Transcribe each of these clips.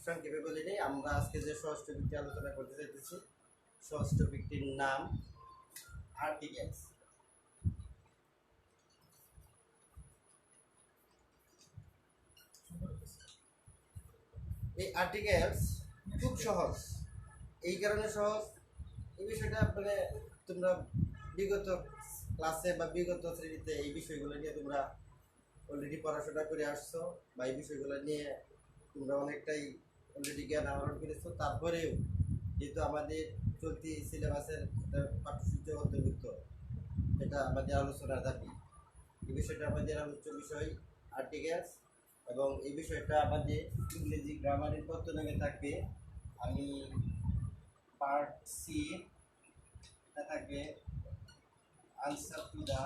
সংক্ষেপে বলে নিই, আমরা আজকে যে সহজ টপিকটি আলোচনা করতে চাইতেছি, সহজ টপিকটির নাম আর্টিকেলস। এই আর্টিকেলস খুব সহজ, এই কারণে সহজ, এই বিষয়টা মানে তোমরা বিগত ক্লাসে বা বিগত শ্রেণীতে এই বিষয়গুলো নিয়ে তোমরা অলরেডি পড়াশোনা করে আসছো, বা এই বিষয়গুলো নিয়ে তোমরা অনেকটাই অলরেডি জ্ঞান আহরণ করেছো। তারপরেও যেহেতু আমাদের চলতি সিলেবাসের একটা পাঠ্যসূচি অন্তর্ভুক্ত, এটা আমাদের আলোচনার দাবি। এই বিষয়টা আমাদের আলোচ্য বিষয় আর্টিকেলস, এবং এই বিষয়টা আমাদের ইংরেজি গ্রামারের পত্রনামে থাকবে। আমি পার্ট সি, এটা থাকবে আনসার টু দা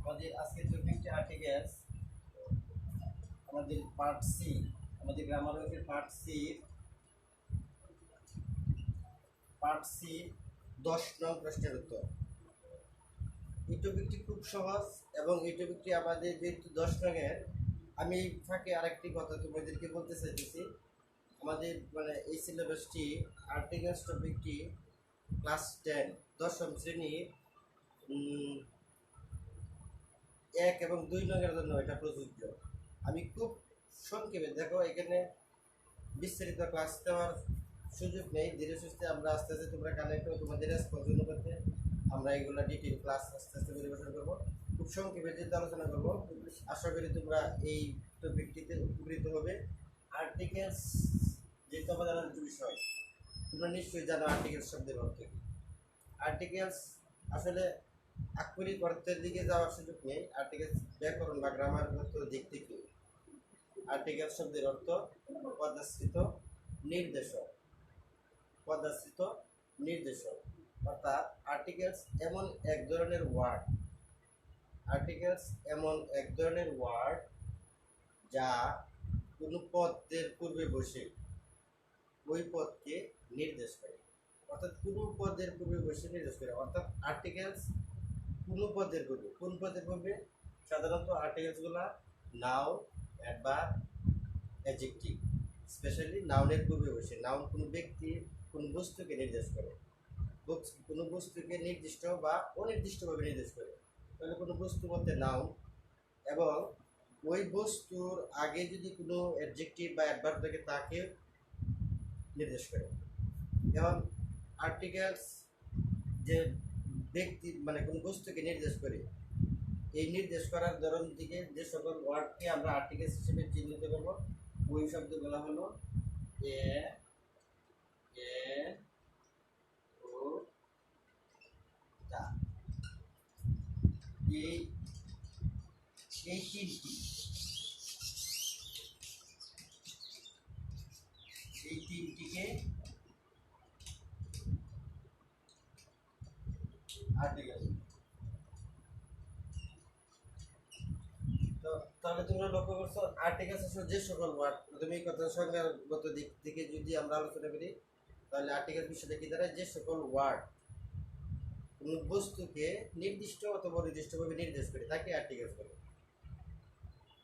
আমাদের আজকে টপিকটি আর্টিকেলস। আমাদের পার্ট সি, আমাদের গ্রামার হচ্ছে পার্ট সি 10 নং প্রশ্নের উত্তর। এই টপিকটি খুব সহজ, এবং এই টপিকটি আমাদের যেহেতু 10 নংয়ের, আমি এই ফাঁকে আরেকটি কথা তোমাদেরকে বলতে চাইতেছি। আমাদের মানে এই সিলেবাসটি আর্টিকেলস টপিকটি ক্লাস 10 দশম শ্রেণীর 1 এবং 2 নংয়ের জন্য এটা প্রযোজ্য। আমি খুব সংক্ষেপে, দেখো এখানে বিস্তারিত ক্লাস দেওয়ার সুযোগ নেই, ধীরে সুস্থে আমরা আস্তে আস্তে তোমরা কানেক্ট করো, তোমাদের রেসপন্স অনুপাতে আমরা এগুলো ডিটেল ক্লাস আস্তে আস্তে পরিবেশন করবো। খুব সংক্ষেপে যেহেতু আলোচনা করবো, আশা করি তোমরা এই টপিকটিতে উপকৃত হবে। আর্টিকেলস যেহেতু আমাদের আলোচ্য বিষয়, তোমরা নিশ্চয়ই জানো আর্টিকেলস শব্দের অর্থ কি। আর্টিকেলস আসলে আক্ষরিক অর্থের দিকে যাওয়ার সুযোগ নেই, আর্টিকেলস ব্যাকরণ বা গ্রামারগত দিক থেকে আর্টিকেলস শব্দের অর্থ পদাশ্রিত নির্দেশক। পদাশ্রিত নির্দেশক অর্থাৎ আর্টিকেলস এমন এক ধরনের ওয়ার্ড, আর্টিকেলস এমন এক ধরনের ওয়ার্ড যা কোনো পদের পূর্বে বসে ওই পদকে নির্দেশ করে। অর্থাৎ কোনো পদের পূর্বে বসে নির্দেশ করে, অর্থাৎ আর্টিকেলস কোনো পদের পূর্বে। কোন পদের পূর্বে? সাধারণত আর্টিকেলসগুলো নাউন, অ্যাডভার্ব, অ্যাডজেক্টিভ, স্পেশালি নাউনের পূর্বে বসে। নাউন কোনো ব্যক্তি, কোনো বস্তুকে নির্দেশ করে, কোনো বস্তুকে নির্দিষ্ট বা অনির্দিষ্টভাবে নির্দেশ করে। তাহলে কোনো বস্তুর মধ্যে নাউন, এবং ওই বস্তুর আগে যদি কোনো অ্যাডজেক্টিভ বা অ্যাডভার্ব থাকে তাকে নির্দেশ করে। যেমন আর্টিকেলস যে ব্যক্তি মানে কোনো বস্তুকে নির্দেশ করে, এই নির্দেশ করার ধরন দিকে যে সকল ওয়ার্ডকে আমরা আর্টিকেলস হিসেবে চিহ্নিত করব, ওই শব্দগুলো হলো এ, ও, তা। এই তিনটিকে আর্টিকেল। তো তাহলে তোমরা লক্ষ্য করছো আর্টিকেলস আসলে যে সকল ওয়ার্ড, প্রথমে এই কথা সংজ্ঞাগত দিক থেকে যদি আমরা আলোচনা করি, তাহলে আর্টিকেল বিষয়টা কি দাঁড়ায়? যে সকল ওয়ার্ড কোনো বস্তুকে নির্দিষ্ট অথবা অনির্দিষ্টভাবে নির্দেশ করে তাকে আর্টিকেলস বলে।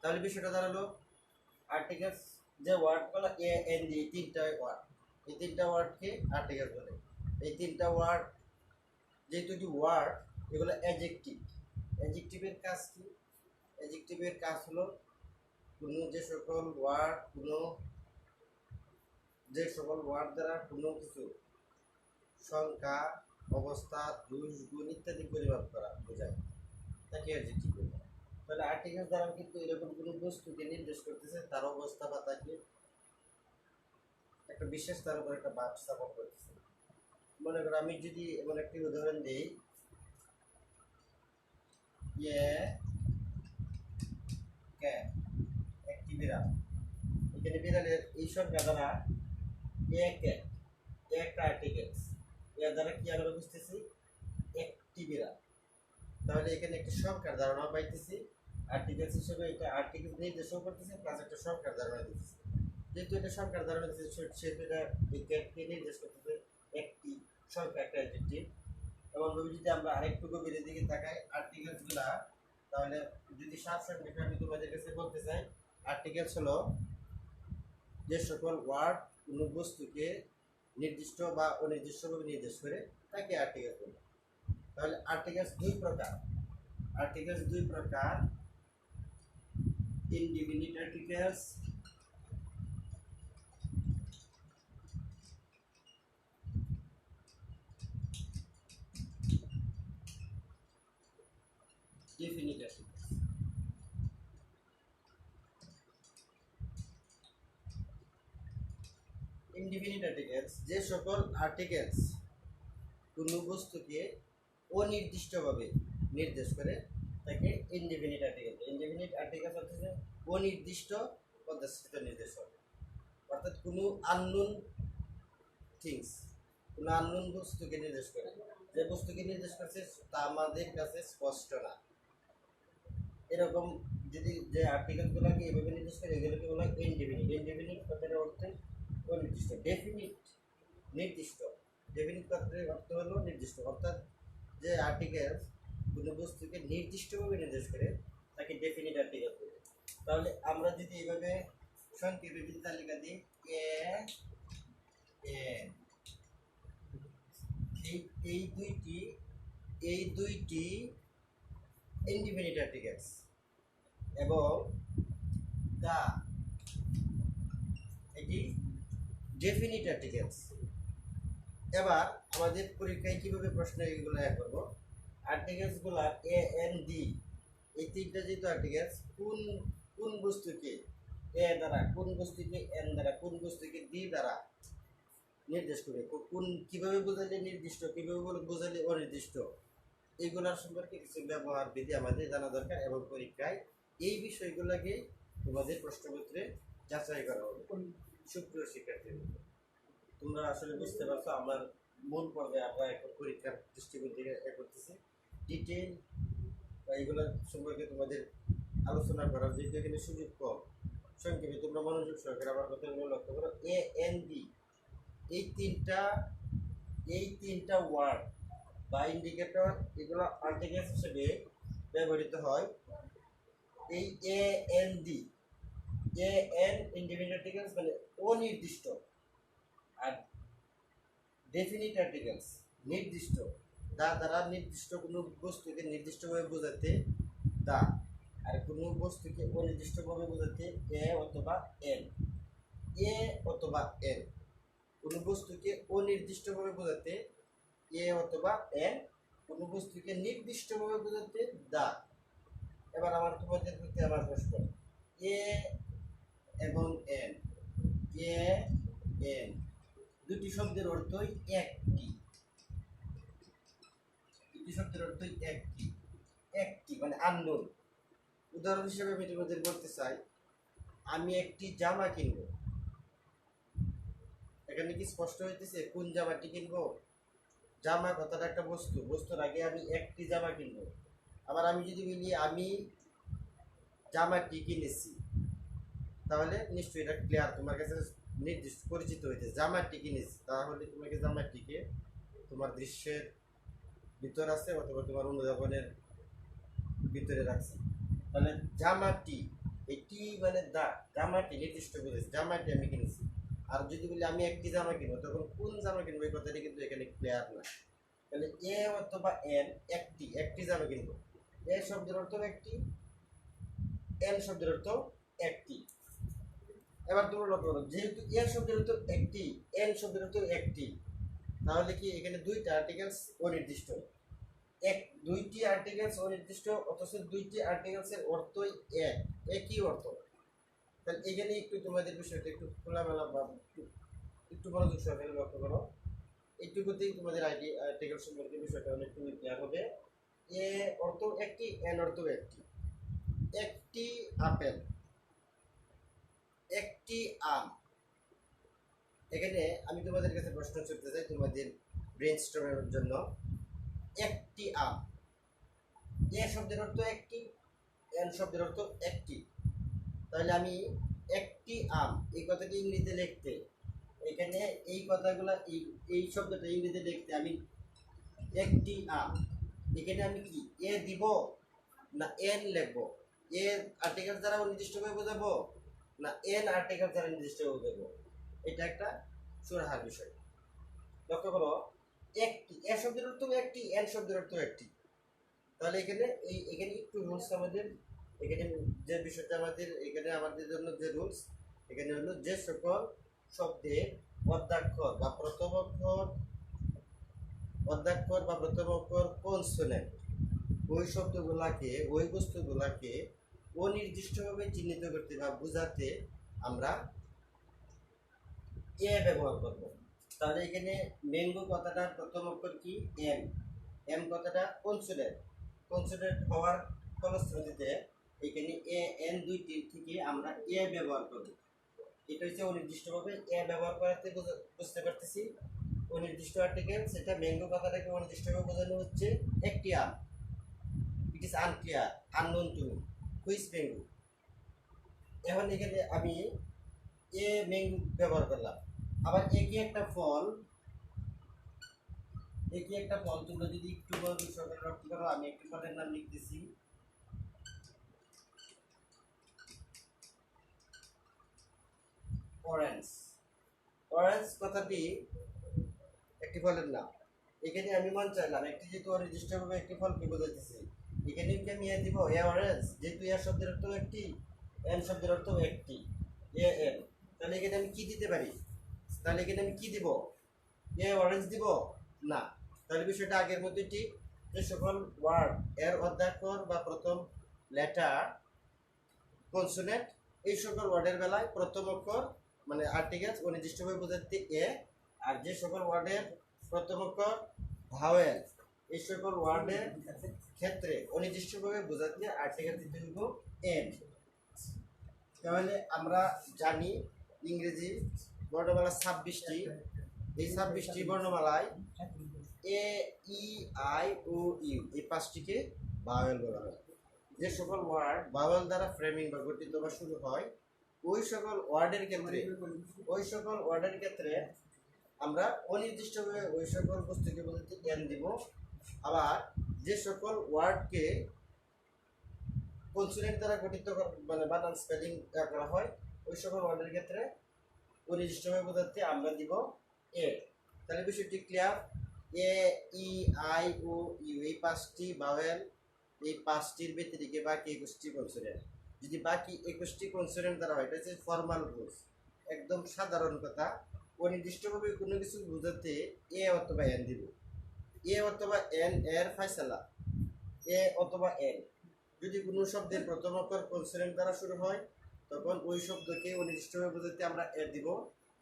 তাহলে বিষয়টা দাঁড়ালো আর্টিকেলস যে ওয়ার্ডগুলো এ এন ডি, এই তিনটা ওয়ার্ডকে আর্টিকেলস বলে। এই তিনটা ওয়ার্ড যেহেতু ওয়ার্ড, এগুলো অ্যাডজেক্টিভ। অ্যাডজেক্টিভের কাজ কি? অ্যাডজেক্টিভের কাজ হলো যে সকল ওয়ার্ড দ্বারা কোনো কিছু সংখ্যা, অবস্থা, দোষ, গুণ ইত্যাদি পরিমাপ করা বোঝায়, তাকে অ্যাডজেক্টিভ বলে। তাহলে আর্টিকেল দ্বারা কিন্তু এরকম কোনো বস্তুকে নির্দেশ করতেছে, তার অবস্থা বা তাকে একটা বিশেষ তার উপর একটা ভাব স্থাপন করতেছে। মনে করো আমি যদি এমন একটি উদাহরণ দিই, একটি বিড়াল, এখানে বিড়ালের এই সংখ্যা দ্বারা একটা আর্টিকেলস, এর দ্বারা কি আমরা বুঝতেছি? একটি বিড়াল। তাহলে এখানে একটা সংখ্যার ধারণা পাইতেছি, আর্টিকেলস হিসেবে এটা আর্টিকেল নির্দেশও করতেছে, প্লাস একটা সংখ্যার ধারণা দিতেছে। যেহেতু এটা সংখ্যার ধারণা দিতেছে, সেহেতু এটা ক্যাটকে নির্দেশ করতেছে একটি সংখ্যা, একটা অ্যাডজেক্টিভ। এমনভাবে যদি আমরা আরেকটু গভীরের দিকে তাকাই, আর্টিকেলসগুলা তাহলে যদি সারসংক্ষেপে আমি তোমাদের কাছে বলতে চাই, আর্টিকেলস হলো যে সকল ওয়ার্ড কোনো বস্তুকে নির্দিষ্ট বা অনির্দিষ্টভাবে নির্দেশ করে তাকে আর্টিকেল বলে। তাহলে আর্টিকেলস দুই প্রকার, indefinite articles definite articles। Indefinite articles যে সকল আর্টিকেলস কোনো বস্তুকে অনির্দিষ্টভাবে নির্দেশ করে তাকে ইনডিফিনিট আর্টিকেল। ইনডিফিনিট আর্টিকেলস হচ্ছে যে অনির্দিষ্ট পদ্ধতিতে নির্দেশ করে, অর্থাৎ কোনো আননোন থিংস, কোনো আননোন বস্তুকে নির্দেশ করে। যে বস্তুকে নির্দেশ করছে তা আমাদের কাছে স্পষ্ট না। এরকম যদি যে আর্টিকেলগুলোকে এভাবে নির্দেশ করে এগুলোকে বলা হয় ইনডিফিনিট। ইনডিফিনিট কথার অর্থে অনির্দিষ্ট। ডেফিনিট নির্দিষ্ট। ডেফিনিট কথার অর্থ হলো নির্দিষ্ট, অর্থাৎ যে আর্টিকেল কোনো বস্তুকে নির্দিষ্টভাবে নির্দেশ করে তাকে ডেফিনিট আর্টিকেল বলে। তাহলে আমরা যদি এইভাবে সংক্ষেপে যদি তালিকা দিই, এই দুইটি ইনডিফিনিট আর্টিকেলস এবং দা এটি ডেফিনিট আর্টিকেলস। এবার আমাদের পরীক্ষায় কিভাবে প্রশ্ন এগুলো করবো, আর্টিকেলসগুলো এ এন ডি, এই তিনটা যেহেতু আর্টিকেলস কোন কোন বস্তুকে এ দ্বারা, কোন বস্তুকে এন দ্বারা, কোন বস্তুকে ডি দ্বারা নির্দেশ করে, কোন কিভাবে বোঝালে নির্দিষ্ট, কিভাবে বোঝালে অনির্দিষ্ট, এইগুলোর সম্পর্কে কিছু ব্যবহার বিধি আমাদের জানা দরকার এবং পরীক্ষায় এই বিষয়গুলোকে তোমাদের প্রশ্নপত্রে যাচাই করা হবে। সুপ্রিয় শিক্ষার্থী, তোমরা আসলে বুঝতে পারছো আমার মূল পর্যায়ে আমরা এখন পরীক্ষার দৃষ্টিকোণ থেকে করতেছি ডিটেইল এইগুলো সম্পর্কে তোমাদের আলোচনা করার, যেহেতু এখানে সুযোগ কম, সংক্ষেপে তোমরা মনোযোগ সহকারে আমার কথাগুলো লক্ষ্য করো। এ এন ডি এই তিনটা ওয়ার্ড বা ইন্ডিকেটর এগুলো আর্টিকেলস হিসেবে ব্যবহৃত হয়। এই A N D, A N indefinite articles মানে অনির্দিষ্ট, আর ডেফিনিট আর্টিকেলস নির্দিষ্ট। দা দ্বারা নির্দিষ্ট কোনো বস্তুকে নির্দিষ্টভাবে বোঝাতে দা, আর কোনো বস্তুকে অনির্দিষ্টভাবে বোঝাতে এ অথবা এন। এ অথবা এন, কোনো বস্তুকে অনির্দিষ্টভাবে বোঝাতে এ অথবা এন, কোনো বস্তুকে নির্দিষ্টভাবে বোঝাতে দা। এবার আমার তোমাদের প্রতি আমার প্রশ্ন, এ এবং এন, এ এন দুটি শব্দের অর্থই একটি, দুটি শব্দের অর্থই একটি, একটি মানে আননোন। উদাহরণ হিসেবে আমি তোমাদের বলতে চাই, আমি একটি জামা কিনব। এখানে কি স্পষ্ট হইতেছে কোন জামাটি কিনবো? জামা কথাটা একটা বস্তু, বস্তুর আগে আমি একটি জামা কিনবো। আবার আমি যদি বলি আমি জামাটি কিনেছি, তাহলে নিশ্চয়ই এটা ক্লিয়ার, তোমার কাছে নির্দিষ্ট পরিচিত হইতে। জামাটি কিনেছি, তাহলে তোমাকে জামাটিকে তোমার দৃশ্যের ভিতর আছে অথবা তোমার অনুধাবনের ভিতরে রাখছি। তাহলে জামাটি, এটি মানে দা, জামাটি নির্দিষ্ট করেছে, জামাটি আমি কিনেছি। আর যদি বলি আমি একটি জামা কিনবো, তখন কোন জামা কিনবো এই কথাটি কিন্তু এখানে ক্লিয়ার না। তাহলে এ অথবা এন একটি, একটি জামা কিনবো। এ শব্দের অর্থ একটি, এন শব্দের অর্থ একটি। এবার তোমরা লক্ষ্য করো, যেহেতু এ শব্দের অর্থ একটি, এন শব্দের অর্থ একটি, তাহলে কি এখানে দুইটা আর্টিকেলস অনির্দিষ্ট। দুইটি আর্টিকেলস অনির্দিষ্ট, অথচ দুইটি আর্টিকেলসের অর্থই একই অর্থ। তাহলে এখানে একটু তোমাদের বিষয়টা একটু খোলামেলা বা একটু মনোযোগ সহকারে লক্ষ্য করো। এইটুকুতেই তোমাদের আর্টিকেল সম্পর্কে বিষয়টা অনেকটু ক্লিয়ার হবে। এ অর্থ একটি, এন অর্থ একটি। একটি আপেল, একটি আম। এখানে আমি তোমাদের কাছে প্রশ্ন করতে চাই তোমাদের ব্রেইনস্টর্মের জন্য। একটি আম, এ শব্দের অর্থ একটি, এন শব্দের অর্থ একটি। তাহলে আমি একটি আম এই কথাটি ইংরেজিতে লিখতে, এখানে এই কথাগুলো এই শব্দটা ইংরেজিতে লিখতে আমি একটি আম, এখানে আমি কি এ দিব? না এন লিখবো? এ আর্টিকেল দ্বারা নির্দিষ্টভাবে বোঝাবো না এন আর্টিকেল দ্বারা নির্দিষ্টভাবে বোঝাবো? এটা একটা সুরাহার বিষয়। লক্ষ্য করো, একটি এ শব্দের অর্থ একটি, এন শব্দের অর্থ একটি। তাহলে এখানে এখানে একটু রুলস আমাদের, এখানে যে বিষয়টা আমাদের এখানে আমাদের জন্য যে রুলস এখানে হলো, যে সকল শব্দে অর্ধাক্ষর বা প্রথম অক্ষর কনসোনেন্ট, ওই শব্দগুলাকে, ওই বস্তুগুলাকে অনির্দিষ্টভাবে চিহ্নিত করতে বা বোঝাতে আমরা এ ব্যবহার করব। তাহলে এখানে ম্যাঙ্গো কথাটার প্রথম অক্ষর কি? এম। এম কথাটা কনসোনেন্ট হওয়ার ফলশ্রুতিতে এখানে এ এন দুইটি থেকে আমরা এ ব্যবহার করব। এটা হচ্ছে অনির্দিষ্টভাবে এ ব্যবহার করাতে বুঝতে পারতেছি অনির্দিষ্ট আর্টিকেল। সেটা ম্যাঙ্গো কথাটাকে অনির্দিষ্টভাবে বোঝানো হচ্ছে একটি আম। It is unclear, unknown to me, which mango. এখন এখানে আমি এ ম্যাঙ্গো ব্যবহার করলাম। আবার একই একটা ফল, তোমরা যদি একটু সরকার লক্ষ্য করো, আমি একটি ফলের নাম লিখতেছি অরেঞ্জ। অরেঞ্জ কথাটি একটি ফলের নাম। এখানে আমি মন চাইলাম একটি, যেহেতু অনির্দিষ্টভাবে একটি ফলকে বোঝাইতেছি, এখানে কি আমি এ দিব? এ অরেঞ্জ, যেহেতু এ শব্দের অর্থ একটি, এন শব্দের অর্থ একটি, এ এন। তাহলে এখানে আমি কি দিতে পারি? তাহলে এখানে আমি কি দিব? এ অরেঞ্জ দিব না। তাহলে বিষয়টা আগের মধ্যে ঠিক, যে সকল ওয়ার্ড এর অর্ধাক্ষর বা প্রথম লেটার কনসোনেন্ট, এই সকল ওয়ার্ডের বেলায় প্রথম অক্ষর মানে আর্টিকেলস অনির্দিষ্টভাবে বোঝাতে এ, আর যে সকল ওয়ার্ডের প্রথম অক্ষর ভাওয়েল, এই সকল ওয়ার্ডের ক্ষেত্রে অনির্দিষ্টভাবে বোঝাতে আর্টিকেল দিতে হইব এন। তাহলে আমরা জানি ইংরেজি বর্ণমালা 26টি। এই 26টি বর্ণমালায় এ, ই, আই, ও, ইউ এই 5টিকে ভাওয়েল বলা হয়। যে সকল ওয়ার্ড ভাওয়েল দ্বারা ফ্রেমিং বা গঠিত বা শুরু হয়, ওই সকল ওয়ার্ডের ক্ষেত্রে আমরা অনির্দিষ্টভাবে ওই সকল বস্তুকে বোঝাতে এন দিব। আবার যে সকল ওয়ার্ডকে কনসোনেন্ট দ্বারা গঠিত মানে বানান স্পেলিং করা হয়, ওই সকল ওয়ার্ডের ক্ষেত্রে অনির্দিষ্টভাবে বোঝাতে আমরা দিব এ। তাহলে বিষয়টি clear? A, E, I, O, U এই 5টি ভাওয়েল, এই 5টির ব্যতিরিকে বাকি 21টি কনসোনেন্ট। যদি বাকি 21টি কনসোনেন্ট দ্বারা হয়, এটা হচ্ছে ফর্মাল রুলস, একদম সাধারণ কথা। অনির্দিষ্টভাবে কোনো কিছু বোঝাতে এ অথবা এন দিব। এ অথবা এন এর ফয়সালা, এ অথবা এন। যদি কোনো শব্দের প্রথম অক্ষর কনসোনেন্ট দ্বারা শুরু হয়, তখন ওই শব্দকে অনির্দিষ্টভাবে বোঝাতে আমরা এ দিব।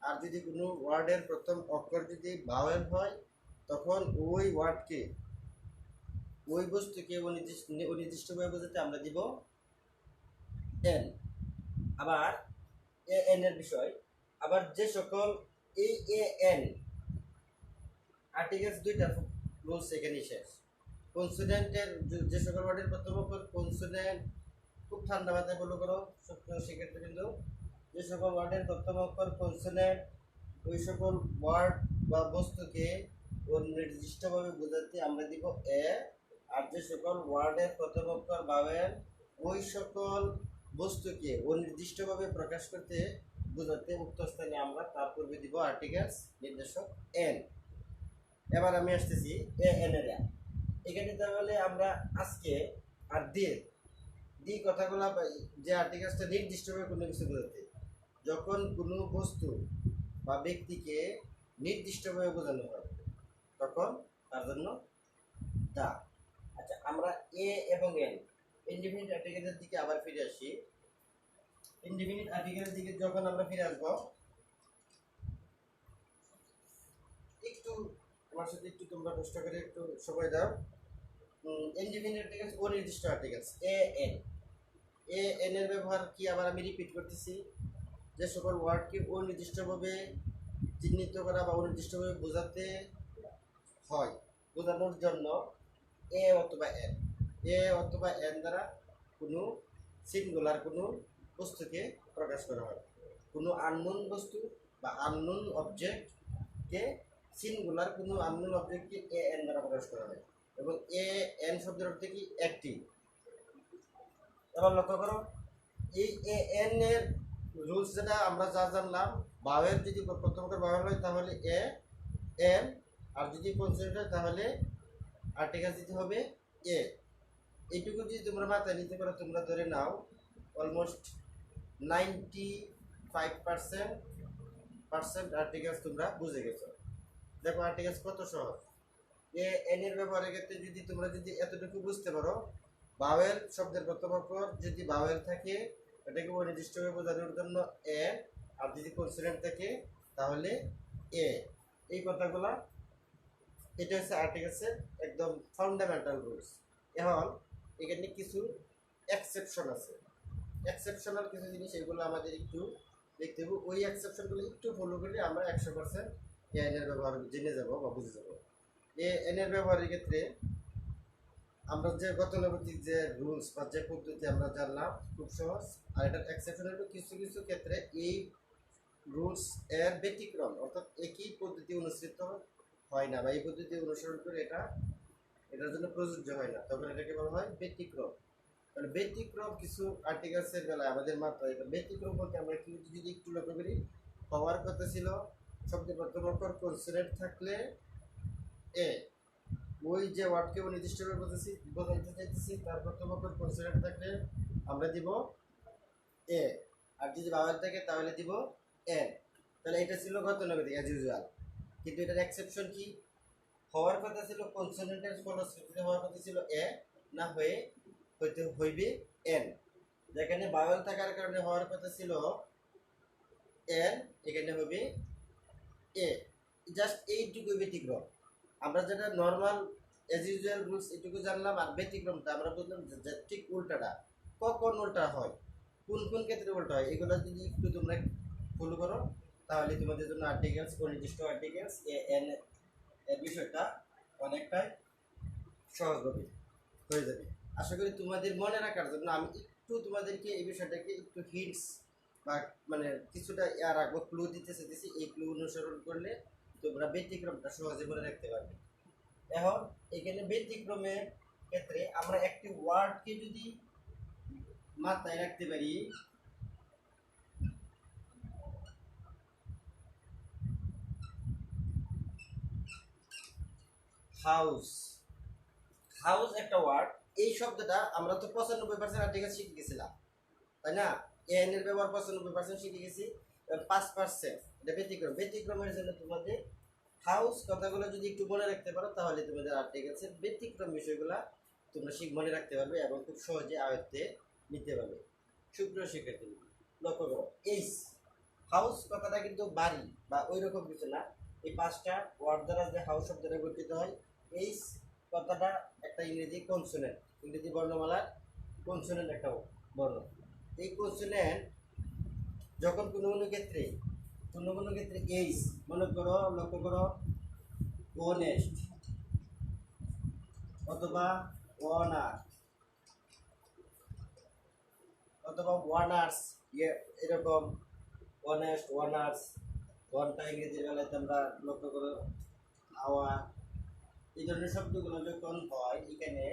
আর যদি কোনো ওয়ার্ডের প্রথম অক্ষর যদি ভাওয়েল হয়, তখন ওই ওয়ার্ডকে, ওই বস্তুকে অনির্দিষ্টভাবে বোঝাতে আমরা দিব এন। আবার এ এন এর বিষয়, আবার যে সকল এই এ এন আর্টিকেলস দুইটা রুলস এখানেই শেষ। কনসোনেন্টের যে সকল ওয়ার্ডের প্রথম অক্ষর কনসোনেন্ট, খুব ঠান্ডা মাথায় ফলো করো সেক্ষেত্রে, কিন্তু যে সকল ওয়ার্ডের প্রথম অক্ষর কনসোনেন্ট, ওই সকল ওয়ার্ড বা বস্তুকে নির্দিষ্টভাবে বোঝাতে আমরা দিব এ। আর যে সকল ওয়ার্ডের প্রথম অক্ষর ভাওয়েল, ওই সকল বস্তুকে অনির্দিষ্টভাবে প্রকাশ করতে বোঝাতে উক্ত স্থানে আমরা তার পূর্বে দিব আর্টিকেলস নির্দেশক এন। এবার আমি আসতেছি এ এন এর। এখানে তাহলে আমরা আজকে আর দি কথাগুলো, যে আর্টিকেলসটা নির্দিষ্টভাবে কোনো কিছু বোঝাতে, যখন কোনো বস্তু বা ব্যক্তিকে নির্দিষ্টভাবে বোঝানো হয়, তখন তার জন্য দা। আচ্ছা, আমরা এ এবং এন ইনডিফিনিট আর্টিকেলের দিকে আবার ফিরে আসি। ইনডিফিনিট আর্টিকেলের দিকে যখন আমরা ফিরে আসবো, একটু আমার সাথে একটু তোমরা কষ্ট করে একটু সময় দাও। ইনডিফিনিট আর্টিকেলস অনির্দিষ্ট articles A N. A N এর ব্যবহার কি আবার আমি রিপিট করতেছি, যে সকল ওয়ার্ডকে অনির্দিষ্টভাবে চিহ্নিত করা বা অনির্দিষ্টভাবে বোঝাতে হয়, বোঝানোর জন্য এ অথবা এন, এ অথবা এন দ্বারা কোনো সিঙ্গুলার কোনো বস্তুকে প্রকাশ করা হয়। কোনো আননোন বস্তু বা আননোন অবজেক্টকে, সিঙ্গুলার কোনো আননোন অবজেক্টকে এ এন দ্বারা প্রকাশ করা হয়। এবং এ এন শব্দের অর্থ কি? একটি। এবার লক্ষ্য করো এই এ এন এর রুলস যেটা আমরা যা জানলাম, বাওয়েল যদি প্রথম করে বাওয়েল হয় তাহলে এ এন, আর যদি কনসোনেন্ট হয় তাহলে আর্টিকেল দিতে হবে এ। এইটুকু যদি তোমরা মাথায় নিতে পারো, তোমরা ধরে নাও অলমোস্ট 95% আর্টিকেলস তোমরা বুঝে গেছো। দেখো আর্টিকেলস কত সহজ। এ এন এর ব্যবহারের ক্ষেত্রে যদি তোমরা যদি এতটুকু বুঝতে পারো, বাওয়েল শব্দের প্রথম অক্ষর যদি বাওয়েল থাকে এটাকে অনির্দিষ্টভাবে বোঝানোর জন্য এ, আর যদি কনসোনেন্ট থাকে তাহলে এ। এই কথাগুলা, এটা হচ্ছে আর্টিকেলসের একদম ফান্ডামেন্টাল রুলস। এখন এখানে কিছু এক্সেপশন আছে, এক্সেপশনাল কিছু জিনিস, এগুলো আমাদের একটু দেখতে হবে। ওই এক্সেপশনগুলো একটু ফলো করলে আমরা 100% এন এর ব্যবহার জেনে যাবো বা বুঝে যাবো। এন এর ব্যবহারের ক্ষেত্রে আমরা যে গতানুগতিক যে রুলস বা যে পদ্ধতি আমরা জানলাম খুব সহজ, আর এটার এক্সেপশন হলো কিছু কিছু ক্ষেত্রে এই রুলস এর ব্যতিক্রম, অর্থাৎ একই পদ্ধতি অনুসৃত হয় না বা এই পদ্ধতি অনুসরণ করে এটার জন্য প্রযোজ্য হয় না, তখন এটাকে বলা হয় ব্যতিক্রম। তাহলে ব্যতিক্রম কিছু আর্টিকেলসের বেলায় আমাদের মাত্র এটা ব্যতিক্রম বলতে আমরা কি যদি একটু লক্ষ্য করি, হওয়ার কথা ছিল শব্দের প্রথম অক্ষর কনসোনেন্ট থাকলে এ, ওই যে ওয়ার্ডকে নির্দিষ্টভাবে বোঝাইতে চাইতেছি তার প্রথম অক্ষর কনসোনেন্ট থাকলে আমরা দিব এ, আর যদি বাওয়েল থাকে তাহলে দিব এন। তাহলে এটা ছিল গতানুগতিক অ্যাজ ইউজুয়াল, কিন্তু এটার এক্সেপশন কি, হওয়ার কথা ছিল কনসোনেন্টের ফলশ্রুতিতে হওয়ার কথা ছিল এ, না হয়ে হইবে এন। যেখানে বাওয়েল থাকার কারণে হওয়ার কথা ছিল এন, এখানে হবে এ। জাস্ট এইটুকু ব্যতিক্রম। আমরা যেটা নর্মাল এজ ইউজুয়াল রুলস এটুকু জানলাম, আর ব্যতিক্রমটা আমরা বুঝলাম যে ঠিক উল্টাটা। কখন উল্টা হয়, কোন কোন ক্ষেত্রে উল্টা হয়, এগুলো যদি একটু তোমরা ফলো করো তাহলে তোমাদের জন্য আর্টিকেলস, অনির্দিষ্ট আর্টিকেলস এ এন এর বিষয়টা অনেকটাই সহজভাবে হয়ে যাবে। আশা করি তোমাদের মনে রাখার জন্য আমি একটু তোমাদেরকে এই বিষয়টাকে একটু হিন্টস বা মানে কিছুটা রাখবো, ক্লু দিতে চাইতেছি। এই ক্লু অনুসরণ করলে তোমরা ব্যতিক্রমটা সহজে মনে রাখতে পারবে। এখন এখানে ব্যতিক্রমের ক্ষেত্রে আমরা একটি ওয়ার্ডকে যদি মাথায় রাখতে পারি, হাউস। হাউস একটা ওয়ার্ড, এই শব্দটা আমরা তো 95% আর্টিকেল শিখে গেছিলাম, তাই না? এন এর ব্যবহার 95% শিখে গেছি, 5% এটা ব্যতিক্রম। ব্যতিক্রমের জন্য তোমাদের হাউস কথাগুলো যদি একটু মনে রাখতে পারো তাহলে তোমাদের আর্টিকেলসের ব্যতিক্রম বিষয়গুলো তোমরা মনে রাখতে পারবে এবং খুব সহজে আয়ত্তে নিতে পারবে। সুপ্রিয় শিক্ষার্থী, লক্ষ্য করো এইস, হাউস কথাটা কিন্তু বাড়ি বা ওই রকম কিছু না। এই 5টা ওয়ার্ড দ্বারা যে হাউস শব্দটা গঠিত হয়, এইস কথাটা একটা ইংরেজি কনসোনেন্ট, ইংরেজি বর্ণমালার কনসোনেন্ট একটা বর্ণ। এই কনসোনেন্ট যখন কোনো কোনো ক্ষেত্রে এইস, মনে করো লক্ষ্য করো ওনেস্ট অথবা ওয়ানার অথবা ওয়ানার্স, এরকম অনেস্ট, ওয়ানার্স, ওয়ানটা ইংরেজির বেলায় আমরা লক্ষ্য করো আওয়ার, এই ধরনের শব্দগুলো যখন হয় এখানে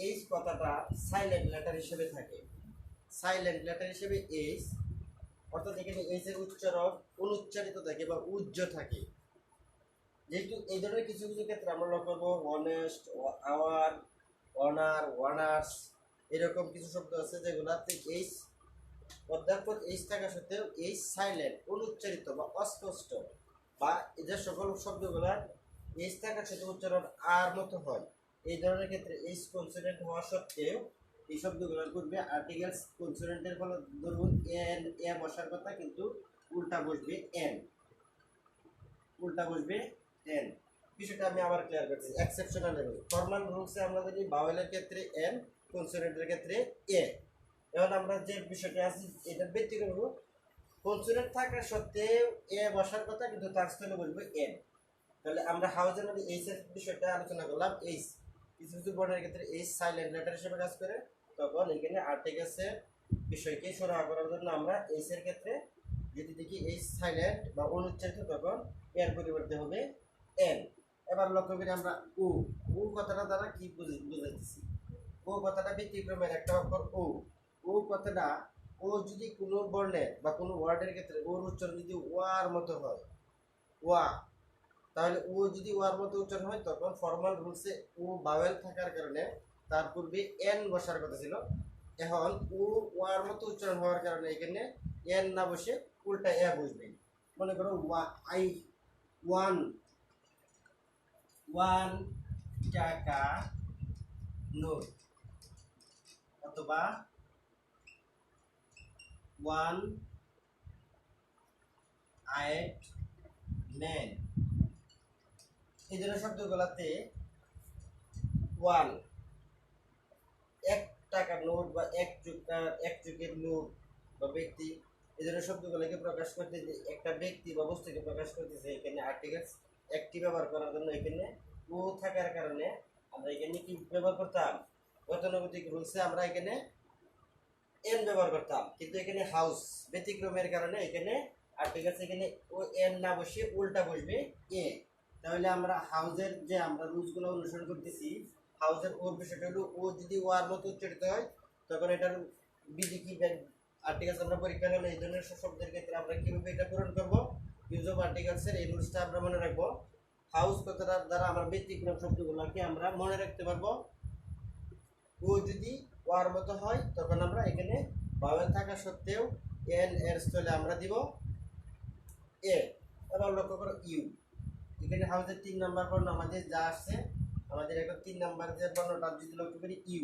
এইচ কথাটা সাইলেন্ট লেটার হিসেবে থাকে। সাইলেন্ট লেটার হিসেবে এইচ, অর্থাৎ এখানে এইচ এর উচ্চারণ অনুচ্চারিত থাকে বা উজ্জ থাকে। যেহেতু এই ধরনের কিছু কিছু ক্ষেত্রে আমরা লক্ষ্য করবো অনেস্ট, আওয়ার, অনার, ওয়ানার্স, এরকম কিছু শব্দ আছে যেগুলাতে এইচ অধ্যাপক এইচ থাকা সত্ত্বেও এইচ সাইলেন্ট, অনুচ্চারিত বা অস্পষ্ট, বা এই যে সকল শব্দগুলার এইচ থাকার সাথে উচ্চারণ আর মতো হয়, এই ধরনের ক্ষেত্রে এইচ কনসোনেন্ট হওয়া সত্ত্বেও এই শব্দগুলোর পূর্বে আর্টিকেলস কনসোনেন্টের ফলে ধরুন এন, এ বসার কথা কিন্তু উল্টা বসবে এন, উল্টা বসবে এন। বিষয়টা আমি আবার ক্লিয়ার করছি। এক্সেপশনাল লেভেল, ফর্মাল রুলসে আমরা জানি বাওয়েলের ক্ষেত্রে এন, কনসোনেন্টের ক্ষেত্রে এ। এখন আমরা যে বিষয়টা আছে এটা ব্যক্তিগত, কনসোনেন্ট থাকা সত্ত্বেও এ বসার কথা কিন্তু তার স্থলে বলবো এন। তাহলে আমরা হাউজের মধ্যে এইচ এর বিষয়টা আলোচনা করলাম। এইচ কিছু কিছু বর্ণের ক্ষেত্রে এইচ সাইলেন্ট লেটার হিসেবে কাজ করে, তখন এখানে আর্টিকেলসের বিষয়কে সরাহ করার জন্য আমরা এইচ এর ক্ষেত্রে যদি দেখি এইচ সাইলেন্ট বা অনুচ্চারিত, তখন এর পরিবর্তে হবে এন। এবার লক্ষ্য করি আমরা ও কথাটা দ্বারা কি বুঝাইতেছি। ও কথাটা ব্যতিক্রমের একটা অক্ষর ও, ও কথাটা, ও যদি কোনো বর্ণের বা কোনো ওয়ার্ডের ক্ষেত্রে ওর উচ্চারণ যদি ওয়ার মতো হয়, ওয়া, তাহলে ও যদি ওয়ার মতো উচ্চারণ হয় তখন ফর্মাল রুলসে ও বাওয়েল থাকার কারণে তার পূর্বে এন বসার কথা ছিল। এখন ও ওয়ার মতো উচ্চারণ হওয়ার কারণে এখানে এন না বসে উল্টা এ বসবে। মনে করো আই, ওয়ান, ওয়ান টাকা নোট, অথবা ওয়ান আয়েট ম্যান। এই ধরনের শব্দগুলোতে ওয়ান, এক টাকার নোট বা এক যুগের লোক বা ব্যক্তি, এই ধরনের শব্দগুলোকে প্রকাশ করতে, একটা ব্যক্তি বা বস্তুকে প্রকাশ করতেছে, এখানে আর্টিকেলস একটি ব্যবহার করার জন্য এখানে ও থাকার কারণে আমরা এখানে কি ব্যবহার করতাম, গতানুগতিক রুলসে আমরা এখানে এন ব্যবহার করতাম। কিন্তু এখানে হাউস ব্যতিক্রমের কারণে এখানে আর্টিকেলস এখানে ও এন না বসে উল্টা বসবে এ। তাহলে আমরা হাউজের যে আমরা রুলসগুলো অনুসরণ করতেছি, হাউজের ওর বিষয়টা হলো ও যদি ওয়ার মতো উচ্চারিত হয় তখন এটার বিধি কি আর্টিকেলস আমরা পরীক্ষা হলে এই ধরনের শব্দের ক্ষেত্রে আমরা কিভাবে এটা পূরণ করবো, ইউজ অফ আর্টিকেলসের এই রুলসটা আমরা মনে রাখবো। হাউস কথাটার দ্বারা আমরা ব্যতিক্রম শব্দগুলোকে আমরা মনে রাখতে পারবো। ও যদি ওয়ার মতো হয় তখন আমরা এখানে ভাওয়েল থাকা সত্ত্বেও এন এর স্থলে আমরা দিব এ। এবার লক্ষ্য করো ইউ, এখানে হাউসের 3 নাম্বার বর্ণ আমাদের যা আসছে, আমাদের এখন 3 নাম্বার যে বর্ণটা যদি লক্ষ্য করি ইউ,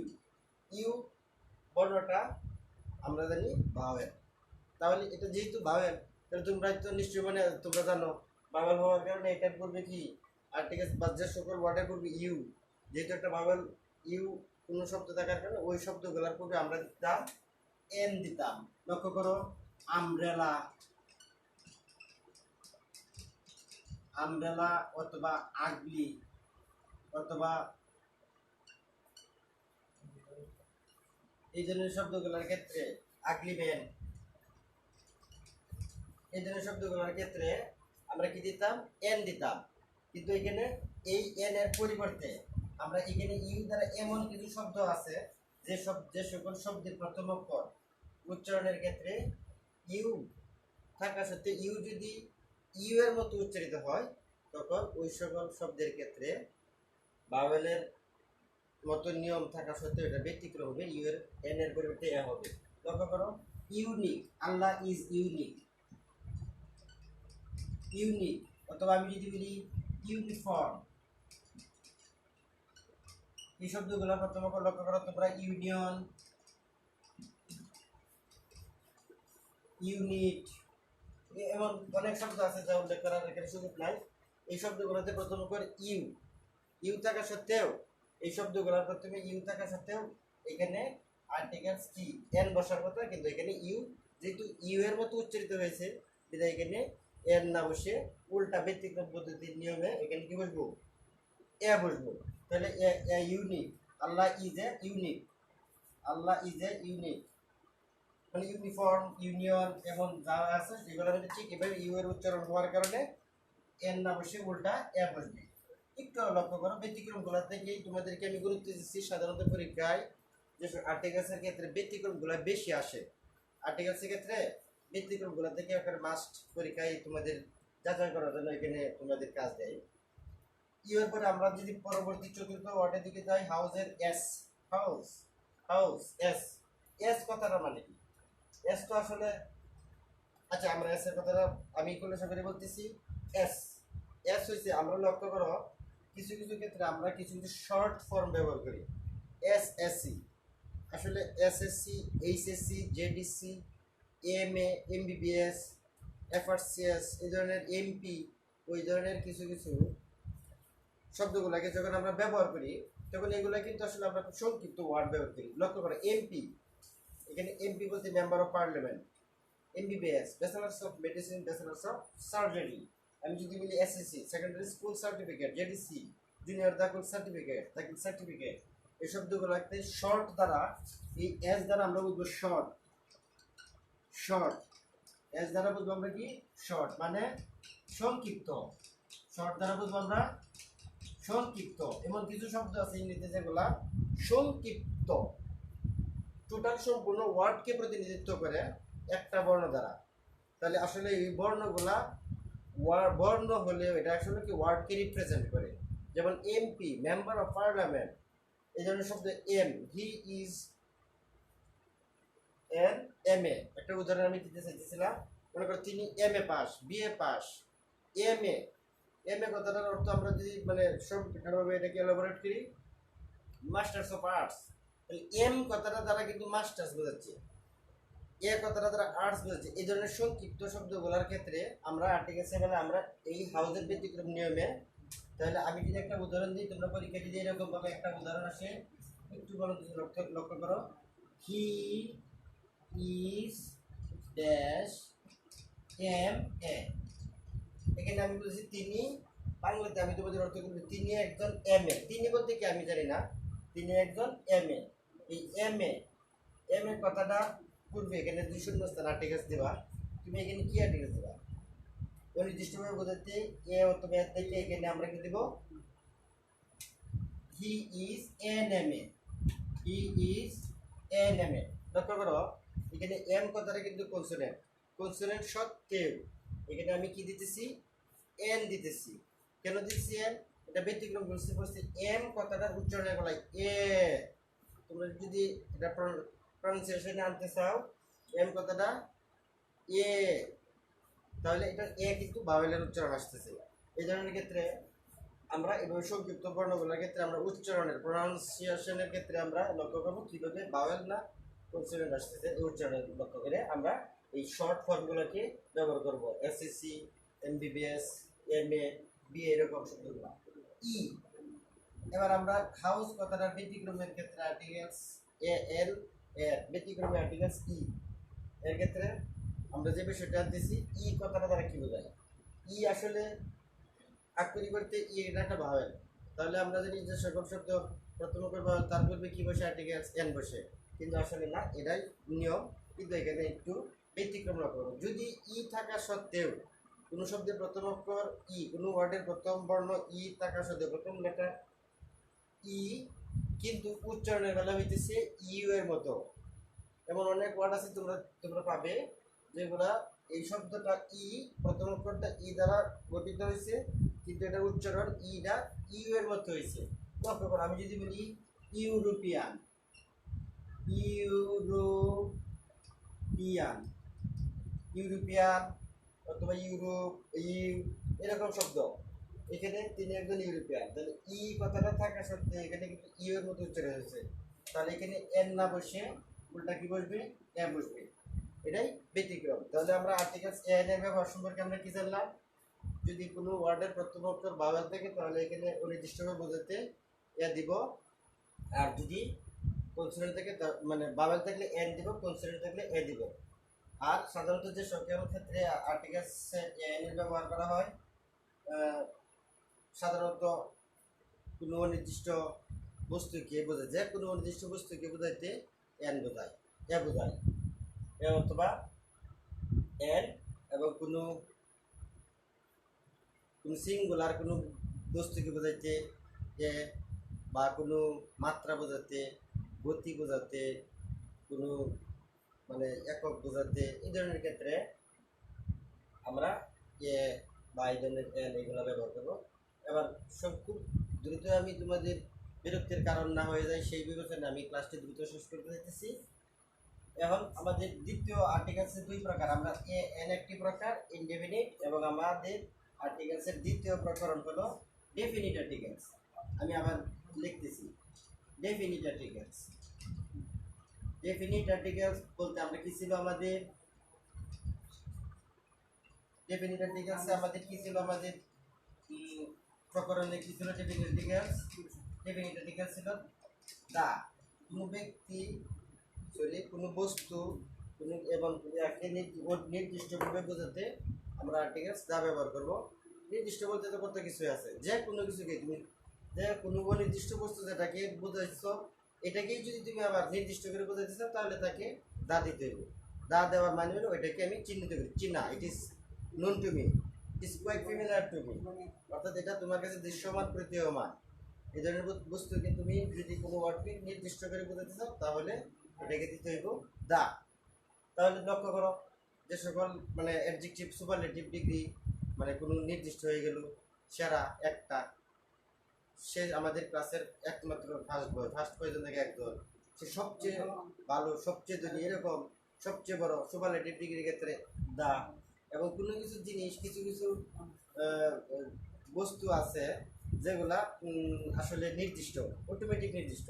ইউ বর্ণটা আমরা জানি ভাওয়েল। তাহলে এটা যেহেতু ভাওয়েল, তাহলে তোমরা তো নিশ্চয়ই মানে তোমরা জানো ভাওয়েল হওয়ার কারণে এটার পূর্বে কি আর্টিকেলস বা যে সকল ওয়ার্ডের পূর্বে ইউ, যেহেতু একটা ভাওয়েল ইউ কোনো শব্দ থাকার কারণে ওই শব্দগুলোর পূর্বে আমরা দিতাম এন দিতাম। লক্ষ্য করো আমব্রেলা, আমব্রেলা অথবা আগলি, অথবা এই ধরনের শব্দগুলোর ক্ষেত্রে আগলি ম্যান, এই ধরনের শব্দগুলোর ক্ষেত্রে আমরা কি দিতাম এন দিতাম। কিন্তু এখানে এই এন এর পরিবর্তে আমরা এখানে ইউ দ্বারা এমন কিছু শব্দ আছে যে সকল শব্দের প্রথম অক্ষর উচ্চারণের ক্ষেত্রে ইউ থাকা সত্ত্বেও ইউ যদি ইউ এর মতো উচ্চারিত হয় তখন ওই সকল শব্দের ক্ষেত্রে ভাওয়েলের মতো নিয়ম থাকা সত্ত্বেও এটা ব্যতিক্রম হবে, ইউ এর এন এর পরিবর্তে এ হবে। লক্ষ্য করো unique, Allah is unique, unique, অথবা আমি যদি বলি ইউনিফর্ম, এই শব্দগুলো প্রথম লক্ষ্য করো তোমরা ইউনিয়ন, ইউনিট, এমন অনেক শব্দ আছে যা উল্লেখ করার এখানে সুযোগ নাই। এই শব্দগুলোতে প্রথম করে ইউ, ইউ থাকা সত্ত্বেও এই শব্দগুলোর প্রথমে ইউ থাকা সত্ত্বেও এখানে আর্টিকেলস কি এন বসার কথা, কিন্তু এখানে ইউ যেহেতু ইউ এর মতো উচ্চারিত হয়েছে বিধায় এখানে এন না বসে উল্টা ব্যতিক্রম পদ্ধতির নিয়মে এখানে কি বসবো এ বসবো। তাহলে unique, Allah is a unique, Allah is a unique, মানে ইউনিফর্ম, ইউনিয়ন এমন যা আছে সেগুলোর মধ্যে ঠিক এভাবে ইউ এর উচ্চারণ হওয়ার কারণে এন না বসে উল্টা এ বসবে। একটু লক্ষ্য করো ব্যতিক্রমগুলো থেকেই তোমাদেরকে আমি গুরুত্ব দিচ্ছি। সাধারণত পরীক্ষায় যে আর্টিকেলসের ক্ষেত্রে ব্যতিক্রমগুলো বেশি আসে, আর্টিকেলসের ক্ষেত্রে ব্যতিক্রমগুলো থেকে একটা মাস্ট পরীক্ষায় তোমাদের যাচাই করার জন্য এখানে তোমাদের কাজ দেয়। ইউর পরে আমরা যদি পরবর্তী চতুর্থ ওয়ার্ডের দিকে যাই, হাউসের S, house, house S, S কথাটা মানে কি? এস তো আসলে আচ্ছা আমরা এস এর কথাটা আমি খুলে করে বলতেছি। এস, এস হয়েছে আমরা লক্ষ্য করো কিছু কিছু ক্ষেত্রে আমরা কিছু কিছু শর্ট ফর্ম ব্যবহার করি। এস এস সি, আসলে S S C, H S C, JDC, M A, MBBS, FRCS, এই ধরনের এমপি, ওই ধরনের কিছু কিছু শব্দগুলোকে যখন আমরা ব্যবহার করি তখন এগুলো কিন্তু আসলে আমরা খুব সংক্ষিপ্ত ওয়ার্ড ব্যবহার করি। লক্ষ্য করো এমপি, এখানে এমপি বলতে member of parliament, MBBS bachelors of medicine, bachelors of surgery. আমি যদি বলি SSC secondary school certificate, JDC junior Dakhil certificate, Dakhil certificate, এই শব্দগুলোতে শর্ট দ্বারা এই এস দ্বারা আমরা বুঝবো শর্ট, শর্ট এস দ্বারা বুঝবো আমরা কি শর্ট মানে সংক্ষিপ্ত, শর্ট দ্বারা বুঝবো আমরা সংক্ষিপ্ত। এমন কিছু শব্দ আছে ইংরেজিতে যেগুলা সংক্ষিপ্ত, টোটাল সম্পূর্ণ ওয়ার্ডকে প্রতিনিধিত্ব করে একটা বর্ণ দ্বারা। তাহলে আসলে এই বর্ণগুলা বর্ণ হলেও এটা আসলে কি ওয়ার্ডকে রিপ্রেজেন্ট করে। যেমন এমপি, মেম্বার অফ পার্লামেন্ট, এই ধরনের শব্দ M, he is an M A. একটা উদাহরণ আমি দিতে চাইতেছিলাম, মনে করো তিনি M A pass, BA pass, M A. M A কথাটার অর্থ আমরা যদি মানে সংক্ষিপ্তভাবে এটাকে এলাবোরেট করি, মাস্টার্স অফ আর্টস। তাহলে এম কথাটা দ্বারা কিন্তু মাস্টার্স বোঝাচ্ছে, এ কথাটা দ্বারা আর্টস বোঝাচ্ছে। এই ধরনের সংক্ষিপ্ত শব্দগুলোর ক্ষেত্রে আমরা আর্টিকেল 7 আমরা এই হাউজের ব্যতিক্রম নিয়মে, তাহলে আমি যদি একটা উদাহরণ দিই, তোমরা পরীক্ষা দিলে এরকম ভাবে একটা উদাহরণ আসে, একটু বলো, লক্ষ্য করো। He is dash M A. এখানে আমি বলছি তিনি, বাংলাতে আমি তোমাদের অর্থ করবো তিনি একজন এম এ। তিনি বলতে কি আমি জানি না, তিনি একজন এম এ। এই এম এ, এম এ কথাটা পূর্বে এখানে 2 শূন্যস্থান আর্টিকেলস দেওয়া, তুমি এখানে কি আর্টিকেলস দেবা? অনির্দিষ্টভাবে বোঝাতে এ অথবা এর থেকে এখানে আমরা কি দেব? He is an M A, he is an M A. লক্ষ্য করো এখানে এম কথাটা কিন্তু কনসোনেন্ট, কনসোনেন্ট সত্ত্বেও এখানে আমি কি দিতেছি? এন দিতেছি। কেন দিতেছি এন? এটা ব্যতিক্রম বুঝতে পারছি। এম কথাটার উচ্চারণের গলায় এ। তোমরা যদি এটা প্রনাউন্সিয়েশনে আনতে চাও, এম কথাটা এ, তাহলে এটা এ কিন্তু ভাওয়েলের উচ্চারণ আসতেছে। এই ধরনের ক্ষেত্রে আমরা এভাবে সংক্ষিপ্ত বর্ণগুলোর ক্ষেত্রে আমরা উচ্চারণের প্রনাউন্সিয়েশনের ক্ষেত্রে আমরা লক্ষ্য করবো কিভাবে ভাওয়েল না কনসোনেন্ট আসতেছে, এই উচ্চারণের লক্ষ্য করে আমরা এই শর্ট ফর্মগুলোকে ব্যবহার করব। এসএসসি, এমবিবিএস, এমএ, বিএ, এরকম শব্দগুলো। ই, এবার আমরা হাউস কথাটার ব্যতিক্রমের ক্ষেত্রে আর্টিকেলস এ এল এর ব্যতিক্রমে আর্টিকেলস ই এর ক্ষেত্রে আমরা যে বিষয়টা আনতেছি, ই কথাটা দ্বারা কি বোঝায়? ই আসলে আক্ষরিক করতে ই এটা একটা ভাওয়েল। তাহলে আমরা জানি যে সকল শব্দ প্রথম করে ভাওয়েল, তার পূর্বে কি বসে? আর্টিকেলস এন বসে। কিন্তু আসলে না, এটাই নিয়ম। কিন্তু এখানে একটু ব্যতিক্রম লক্ষ্য করো। যদি ই থাকা সত্ত্বেও কোনো শব্দের প্রথম অক্ষর ই, কোনো ওয়ার্ডের প্রথম বর্ণ ই থাকা সত্ত্বেও, প্রথম লেটার ই, কিন্তু উচ্চারণের বেলা হইতেছে ইউ এর মতো। এমন অনেক ওয়ার্ড আছে তোমরা তোমরা পাবে যেগুলা এই শব্দটা ই, প্রথম অক্ষরটা ই দ্বারা গঠিত হয়েছে, কিন্তু এটার উচ্চারণ ইটা ইউ এর মতো হয়েছে। লক্ষ্য করো, আমি যদি বলি ইউরোপিয়ান, ইউরোপিয়ান, ইউরোপিয়ান অথবা ইউরোপ, এরকম শব্দ, এখানে তিনি একজন ইউরোপিয়ান, তাহলে ই কথাটা থাকা সত্ত্বেও এখানে কিন্তু ইউ এর মতো উচ্চারণ হয়েছে। তাহলে এখানে এন না বসে উল্টা কি বসবে? এ বসবে। এটাই ব্যতিক্রম। তাহলে আমরা আর্টিকেলস এন এর ব্যবহার সম্পর্কে আমরা কি জানলাম? যদি কোনো ওয়ার্ডের প্রথম অক্ষর ভাওয়েল থাকে তাহলে এখানে অনির্দিষ্টভাবে বোঝাতে এ দিব, আর যদি কনসোনেন্ট থাকে মানে ভাওয়েল থাকলে এন দিব, কনসোনেন্ট থাকলে এ দিব। আর সাধারণত যে সকল ক্ষেত্রে আর্টিকেলস এন এর ব্যবহার করা হয়, সাধারণত কোনো নির্দিষ্ট বস্তুকে বোঝায়, যে কোনো নির্দিষ্ট বস্তুকে বোঝাইতে এন বোঝায়, এ বোঝায়, এ অথবা এন। এবং কোনো সিঙ্গুলার কোনো বস্তুকে বোঝাইতে এ, বা কোনো মাত্রা বোঝাতে, গতি বোঝাতে, কোনো মানে একক বোঝাতে, এই ধরনের ক্ষেত্রে আমরা এ বা এই ধরনের এন এগুলো ব্যবহার করবো। এবার সব খুব দ্রুত আমি তোমাদের বিরক্তির কারণ না হয়ে যায় সেই বিবেচনায় আমি ক্লাসটি দ্রুত শেষ করতে চাইতেছি। এখন আমাদের দ্বিতীয় আর্টিকেলসের 2 প্রকার, আমরা এ এন একটি প্রকার ইনডেফিনিট, এবং আমাদের আর্টিকেলসের দ্বিতীয় প্রকরণ হলো ডেফিনিট আর্টিকেলস। আমি আবার লিখতেছি ডেফিনিট আর্টিকেলস। ডেফিনিট আর্টিকেলস বলতে আমরা কি ছিল আমাদের? ডেফিনিট আর্টিকেলসে আমাদের কি ছিল? আমাদের প্রকরণে কি ছিল? ডেফিনিট আর্টিকেলস, ডেফিনিট আর্টিকেলস ছিল দা, কোনো ব্যক্তি, কোনো বস্তু, কোনো এবং নির্দিষ্টভাবে বোঝাতে আমরা আর্টিকেলস দা ব্যবহার করব। নির্দিষ্ট বলতে তো কত কিছু আছে, যে কোনো কিছুকে তুমি, যে কোনো অনির্দিষ্ট বস্তু যেটাকে বোঝাইছ, এটাকেই যদি তুমি আবার নির্দিষ্ট করে বোঝাইতে চাও তাহলে তাকে দা দিতে হবে। দা দেওয়ার মানে হলো ওইটাকে আমি চিহ্নিত করি, চিনা, it is known to me, it is quite familiar to me, অর্থাৎ এটা তোমার কাছে দৃশ্যমান, প্রতীয়মান। এই ধরনের বস্তুকে তুমি যদি কোনো ওয়ার্ডকে নির্দিষ্ট করে বোঝাতে চাও তাহলে এটাকে দিতে হইব দা। তাহলে লক্ষ্য করো যে সকল মানে অ্যাডজেক্টিভ সুপারলেটিভ ডিগ্রি মানে কোনো নির্দিষ্ট হয়ে গেল সেরা একটা, সে আমাদের ক্লাসের একমাত্র ফার্স্ট পয়জন থেকে একজন, সে সবচেয়ে ভালো সবচেয়ে ধনী এরকম সবচেয়ে বড় সুপারলেটিভ ডিগ্রির ক্ষেত্রে দা। এবং কোনো কিছু জিনিস কিছু কিছু আহ, বস্তু আছে যেগুলা আসলে নির্দিষ্ট, অটোমেটিক নির্দিষ্ট।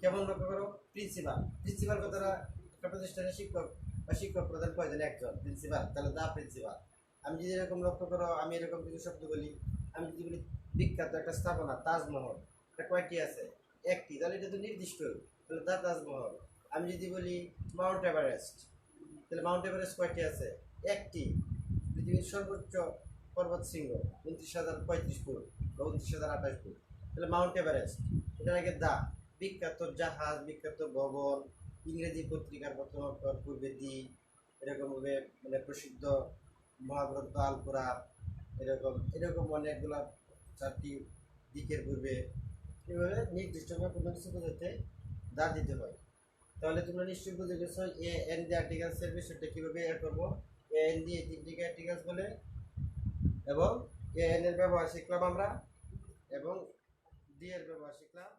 কেমন লক্ষ্য করো, প্রিন্সিপাল। প্রিন্সিপাল কথাটা একটা প্রতিষ্ঠানের শিক্ষক বা শিক্ষক প্রধান প্রয়োজন একজন প্রিন্সিপাল, তাহলে দা প্রিন্সিপাল। আমি যদি এরকম লক্ষ্য করো, আমি এরকম কিছু শব্দ বলি, আমি যদি বলি বিখ্যাত একটা স্থাপনা তাজমহল, এটা কয়টি আছে? একটি, তাহলে এটা তো নির্দিষ্ট, তাহলে দা তাজমহল। আমি যদি বলি মাউন্ট এভারেস্ট, তাহলে মাউন্ট এভারেস্ট কয়টি আছে? একটি। পৃথিবীর সর্বোচ্চ পর্বত শৃঙ্গ 29,035 ফুট বা 29,028 ফুট, তাহলে মাউন্ট এভারেস্ট। এটার আগে দা। বিখ্যাত জাহাজ, বিখ্যাত ভবন, ইংরেজি পত্রিকার প্রথম অক্ষর পূর্বে দি, এরকমভাবে মানে প্রসিদ্ধ মহাগ্রন্থ আল কোরআন, এরকম এরকম অনেকগুলা চারটি দিকের পূর্বে, এভাবে নির্দিষ্টভাবে কোনো কিছু বোঝাতে দা দিতে হয়। তাহলে তোমরা নিশ্চয়ই বুঝে গেছো এ এন দিয়ে আর্টিকেলসের বিষয়টা কীভাবে এড করবো। এ এন দিয়ে তিনটিকে আর্টিকেলস বলে, এবং এ এন এর ব্যবহার শিখলাম আমরা, এবং ডি এর ব্যবহার শিখলাম।